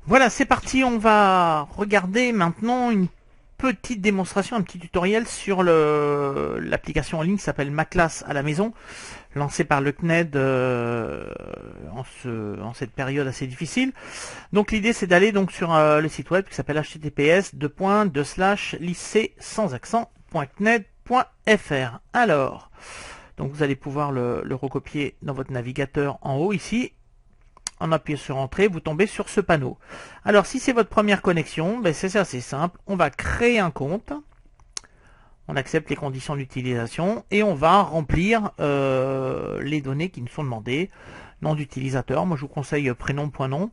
Voilà, c'est parti, on va regarder maintenant une petite démonstration, un petit tutoriel sur l'application en ligne qui s'appelle Ma Classe à la maison, lancée par le CNED en cette période assez difficile. Donc l'idée c'est d'aller donc sur le site web qui s'appelle https://lycée sans accent.cned.fr. Alors, donc vous allez pouvoir le recopier dans votre navigateur en haut ici. En appuyant sur Entrée, vous tombez sur ce panneau. Alors, si c'est votre première connexion, c'est assez simple. On va créer un compte. On accepte les conditions d'utilisation et on va remplir les données qui nous sont demandées. Nom d'utilisateur, moi je vous conseille prénom.nom.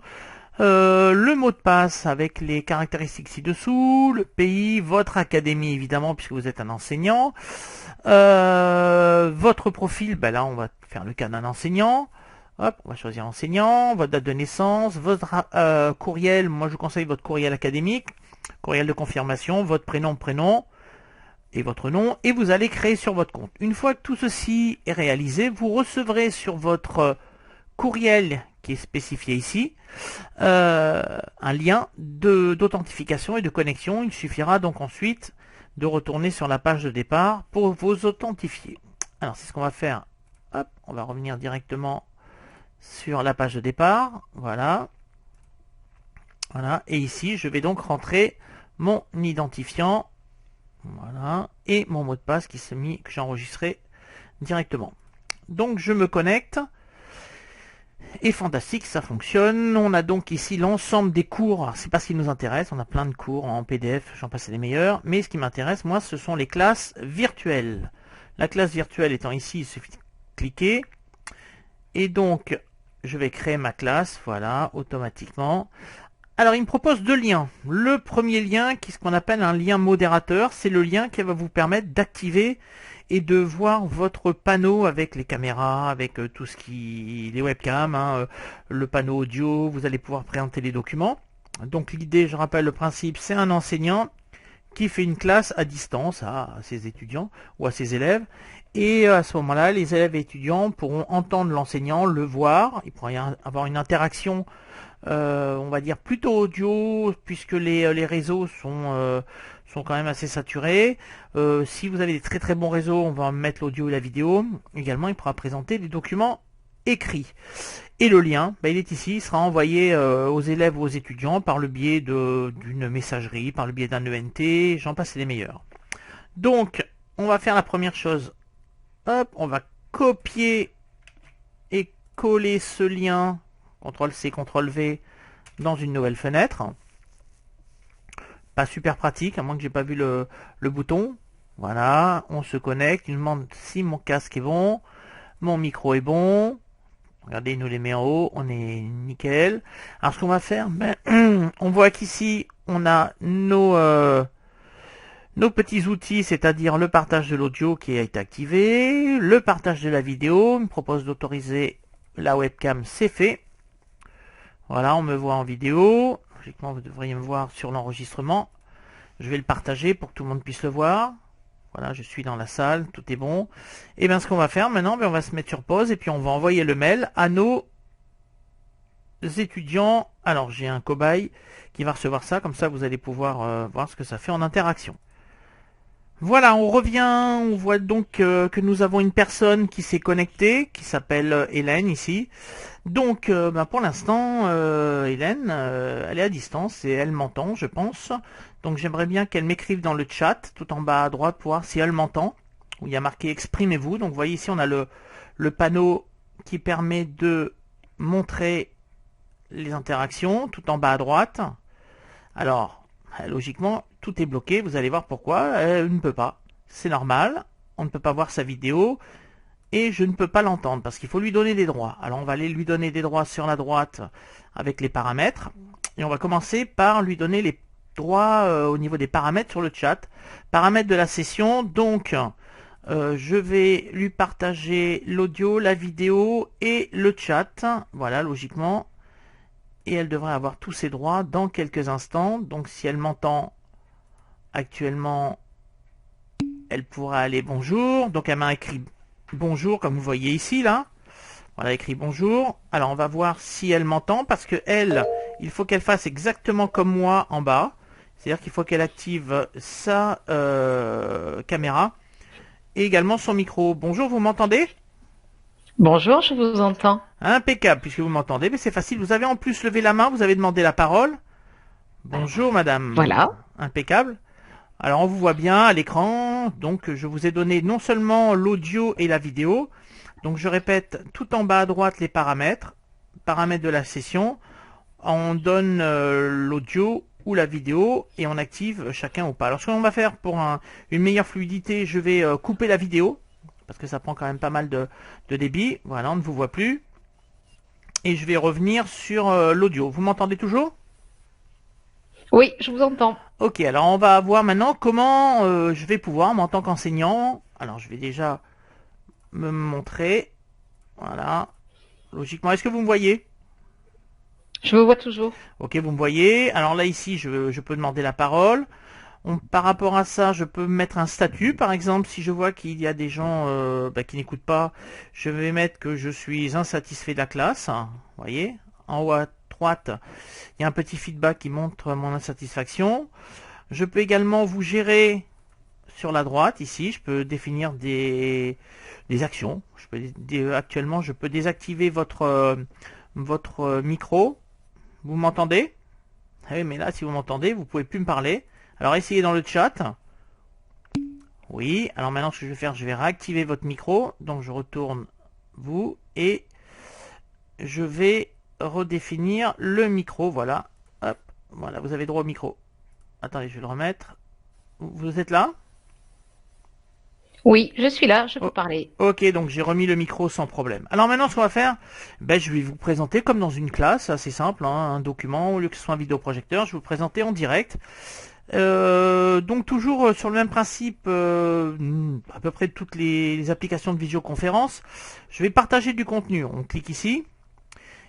Le mot de passe avec les caractéristiques ci-dessous, le pays, votre académie évidemment puisque vous êtes un enseignant. Votre profil, là on va faire le cas d'un enseignant. Hop, on va choisir enseignant, votre date de naissance, votre courriel, moi je vous conseille votre courriel académique, courriel de confirmation, votre prénom et votre nom, et vous allez créer sur votre compte. Une fois que tout ceci est réalisé, vous recevrez sur votre courriel qui est spécifié ici, un lien d'authentification et de connexion. Il suffira donc ensuite de retourner sur la page de départ pour vous authentifier. Alors c'est ce qu'on va faire. Hop, on va revenir directement sur la page de départ, voilà, et ici je vais donc rentrer mon identifiant, voilà, et mon mot de passe que j'ai enregistré directement. Donc je me connecte, et fantastique, ça fonctionne. On a donc ici l'ensemble des cours, c'est pas ce qui nous intéresse, on a plein de cours en PDF, j'en passe les meilleurs, mais ce qui m'intéresse moi ce sont les classes virtuelles. La classe virtuelle étant ici, il suffit de cliquer, et donc je vais créer ma classe, voilà, automatiquement. Alors, il me propose deux liens. Le premier lien, qui est ce qu'on appelle un lien modérateur, c'est le lien qui va vous permettre d'activer et de voir votre panneau avec les caméras, avec tout ce qui... les webcams, le panneau audio, vous allez pouvoir présenter les documents. Donc l'idée, je rappelle le principe, c'est un enseignant qui fait une classe à distance à ses étudiants ou à ses élèves. Et à ce moment-là, les élèves et étudiants pourront entendre l'enseignant, le voir. Il pourra y avoir une interaction, on va dire, plutôt audio, puisque les réseaux sont quand même assez saturés. Si vous avez des très très bons réseaux, on va mettre l'audio et la vidéo. Également, il pourra présenter des documents écrits. Et le lien, il est ici, il sera envoyé aux élèves ou aux étudiants par le biais d'une messagerie, par le biais d'un ENT, j'en passe les meilleurs. Donc, on va faire la première chose. Hop, on va copier et coller ce lien, CTRL-C, CTRL-V, dans une nouvelle fenêtre. Pas super pratique, à moins que j'ai pas vu le bouton. Voilà, on se connecte, il me demande si mon casque est bon, mon micro est bon. Regardez, il nous les met en haut, on est nickel. Alors ce qu'on va faire, on voit qu'ici, on a nos petits outils, c'est-à-dire le partage de l'audio qui a été activé, le partage de la vidéo, il me propose d'autoriser la webcam, c'est fait. Voilà, on me voit en vidéo. Logiquement, vous devriez me voir sur l'enregistrement. Je vais le partager pour que tout le monde puisse le voir. Voilà, je suis dans la salle, tout est bon. Et bien, ce qu'on va faire maintenant, on va se mettre sur pause et puis on va envoyer le mail à nos étudiants. Alors, j'ai un cobaye qui va recevoir ça, comme ça vous allez pouvoir voir ce que ça fait en interaction. Voilà, on revient, on voit donc que nous avons une personne qui s'est connectée, qui s'appelle Hélène ici. Donc, pour l'instant, Hélène, elle est à distance et elle m'entend, je pense. Donc, j'aimerais bien qu'elle m'écrive dans le chat, tout en bas à droite, pour voir si elle m'entend. Où il y a marqué « Exprimez-vous ». Donc, vous voyez ici, on a le panneau qui permet de montrer les interactions, tout en bas à droite. Alors, logiquement, tout est bloqué, vous allez voir pourquoi. Elle ne peut pas, c'est normal, on ne peut pas voir sa vidéo et je ne peux pas l'entendre parce qu'il faut lui donner des droits. Alors on va aller lui donner des droits sur la droite avec les paramètres et on va commencer par lui donner les droits au niveau des paramètres sur le chat. Paramètres de la session, donc je vais lui partager l'audio, la vidéo et le chat, voilà logiquement. Et elle devrait avoir tous ses droits dans quelques instants. Donc si elle m'entend actuellement, elle pourra aller bonjour. Donc elle m'a écrit bonjour comme vous voyez ici là. Voilà, écrit bonjour. Alors on va voir si elle m'entend parce que elle il faut qu'elle fasse exactement comme moi en bas. C'est-à-dire qu'il faut qu'elle active sa caméra et également son micro. Bonjour, vous m'entendez? Bonjour, je vous entends. Impeccable, puisque vous m'entendez, mais c'est facile. Vous avez en plus levé la main, vous avez demandé la parole. Bonjour madame. Voilà. Impeccable. Alors on vous voit bien à l'écran, donc je vous ai donné non seulement l'audio et la vidéo, donc je répète tout en bas à droite les paramètres, paramètres de la session, on donne l'audio ou la vidéo et on active chacun ou pas. Alors ce qu'on va faire pour une meilleure fluidité, je vais couper la vidéo, parce que ça prend quand même pas mal de débit, voilà on ne vous voit plus, et je vais revenir sur l'audio. Vous m'entendez toujours ? Oui, je vous entends. Ok, alors on va voir maintenant comment je vais pouvoir, moi en tant qu'enseignant, alors je vais déjà me montrer, voilà, logiquement, est-ce que vous me voyez? Je vous vois toujours. Ok, vous me voyez, alors là ici je peux demander la parole, par rapport à ça je peux mettre un statut, par exemple si je vois qu'il y a des gens qui n'écoutent pas, je vais mettre que je suis insatisfait de la classe, vous voyez, en haut à droite il y a un petit feedback qui montre mon insatisfaction. Je peux également vous gérer sur la droite, ici, je peux définir des actions. Actuellement, je peux désactiver votre micro. Vous m'entendez? Ah oui, mais là, si vous m'entendez, vous pouvez plus me parler. Alors, essayez dans le chat. Oui, alors maintenant, ce que je vais faire, je vais réactiver votre micro. Donc, je retourne vous et je vais redéfinir le micro. Voilà. Hop, voilà, vous avez droit au micro. Attendez, je vais le remettre. Vous êtes là? Oui, je suis là, je peux Oh, parler. ok, donc j'ai remis le micro sans problème. Alors maintenant, ce qu'on va faire, je vais vous présenter comme dans une classe, assez simple, hein, un document, au lieu que ce soit un vidéoprojecteur, je vais vous présenter en direct. Donc toujours sur le même principe, à peu près toutes les applications de visioconférence, je vais partager du contenu. On clique ici,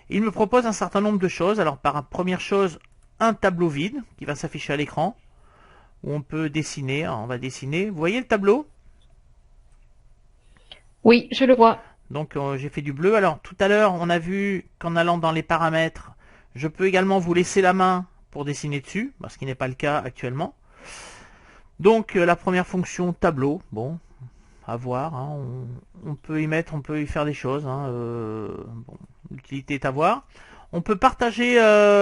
il me propose un certain nombre de choses. Alors première chose, un tableau vide qui va s'afficher à l'écran, où on peut dessiner. Alors, on va dessiner. Vous voyez le tableau ? Oui, je le vois. Donc j'ai fait du bleu. Alors tout à l'heure, on a vu qu'en allant dans les paramètres, je peux également vous laisser la main pour dessiner dessus, ce qui n'est pas le cas actuellement. Donc la première fonction tableau, bon, à voir, hein, on peut y mettre, on peut y faire des choses. Hein, bon, l'utilité est à voir. On peut partager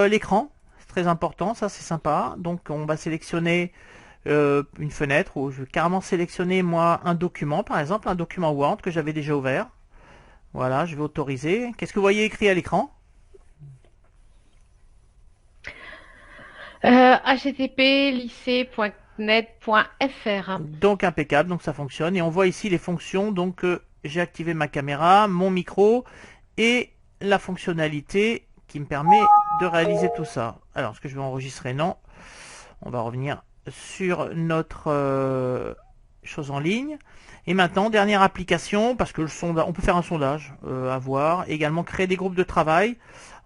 l'écran, c'est très important, ça c'est sympa. Donc on va sélectionner une fenêtre où je vais carrément sélectionner moi un document, par exemple un document Word que j'avais déjà ouvert. Voilà, je vais autoriser. Qu'est-ce que vous voyez écrit à l'écran? http://lycée.net.fr. Donc impeccable, donc ça fonctionne. Et on voit ici les fonctions. Donc j'ai activé ma caméra, mon micro et la fonctionnalité qui me permet de réaliser tout ça. Alors, est-ce que je vais enregistrer? Non. On va revenir sur notre chose en ligne. Et maintenant, dernière application, parce que le sondage, on peut faire un sondage à voir. Également créer des groupes de travail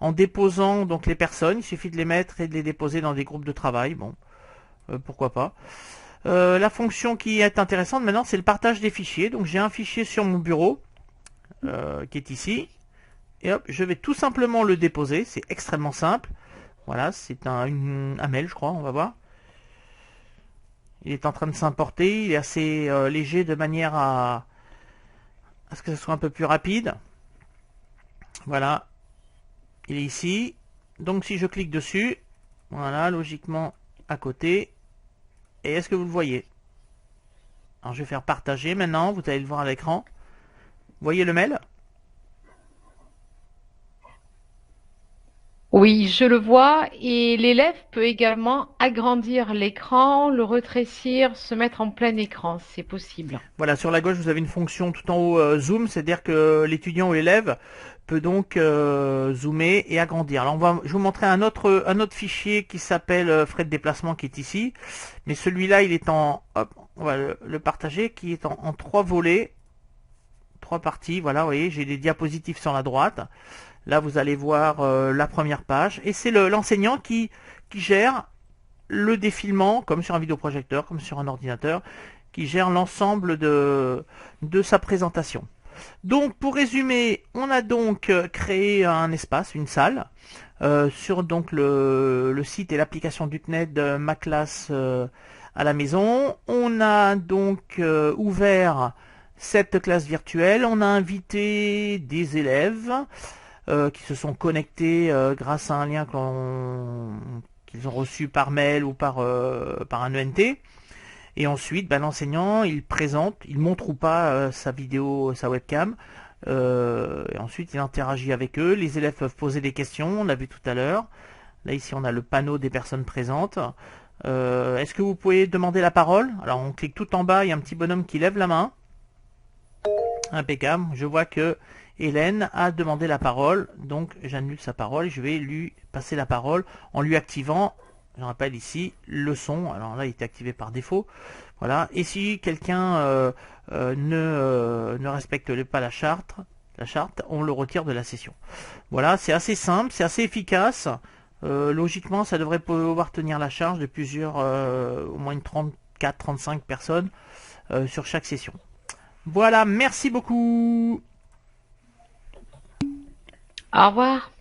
en déposant donc les personnes. Il suffit de les mettre et de les déposer dans des groupes de travail. Bon, pourquoi pas. La fonction qui est intéressante maintenant, c'est le partage des fichiers. Donc j'ai un fichier sur mon bureau qui est ici. Et hop, je vais tout simplement le déposer. C'est extrêmement simple. Voilà, c'est un mail, je crois. On va voir. Il est en train de s'importer, il est assez léger de manière à ce que ce soit un peu plus rapide. Voilà, il est ici. Donc si je clique dessus, voilà, logiquement à côté. Et est-ce que vous le voyez? Alors je vais faire partager maintenant, vous allez le voir à l'écran. Vous voyez le mail? Oui, je le vois. Et l'élève peut également agrandir l'écran, le rétrécir, se mettre en plein écran. C'est possible. Voilà, sur la gauche, vous avez une fonction tout en haut zoom, c'est-à-dire que l'étudiant ou l'élève peut donc zoomer et agrandir. Alors, je vais vous montrer un autre fichier qui s'appelle frais de déplacement qui est ici. Mais celui-là, il est hop, on va le partager, qui est en trois volets, trois parties. Voilà, vous voyez, j'ai des diapositives sur la droite. Là, vous allez voir la première page. Et c'est l'enseignant qui gère le défilement, comme sur un vidéoprojecteur, comme sur un ordinateur, qui gère l'ensemble de sa présentation. Donc pour résumer, on a donc créé un espace, une salle, sur donc le site et l'application du CNED Ma classe à la maison. On a donc ouvert cette classe virtuelle. On a invité des élèves qui se sont connectés grâce à un lien qu'ils ont reçu par mail ou par un ENT. Et ensuite, l'enseignant, il présente, il montre ou pas sa vidéo, sa webcam. Et ensuite, il interagit avec eux. Les élèves peuvent poser des questions, on l'a vu tout à l'heure. Là, ici, on a le panneau des personnes présentes. Est-ce que vous pouvez demander la parole? Alors, on clique tout en bas, il y a un petit bonhomme qui lève la main. Impeccable. Je vois que Hélène a demandé la parole, donc j'annule sa parole et je vais lui passer la parole en lui activant, je rappelle ici, le son. Alors là, il est activé par défaut. Voilà. Et si quelqu'un ne respecte pas la charte, on le retire de la session. Voilà, c'est assez simple, c'est assez efficace. Logiquement, ça devrait pouvoir tenir la charge de plusieurs, au moins une 34-35 personnes sur chaque session. Voilà, merci beaucoup. Au revoir.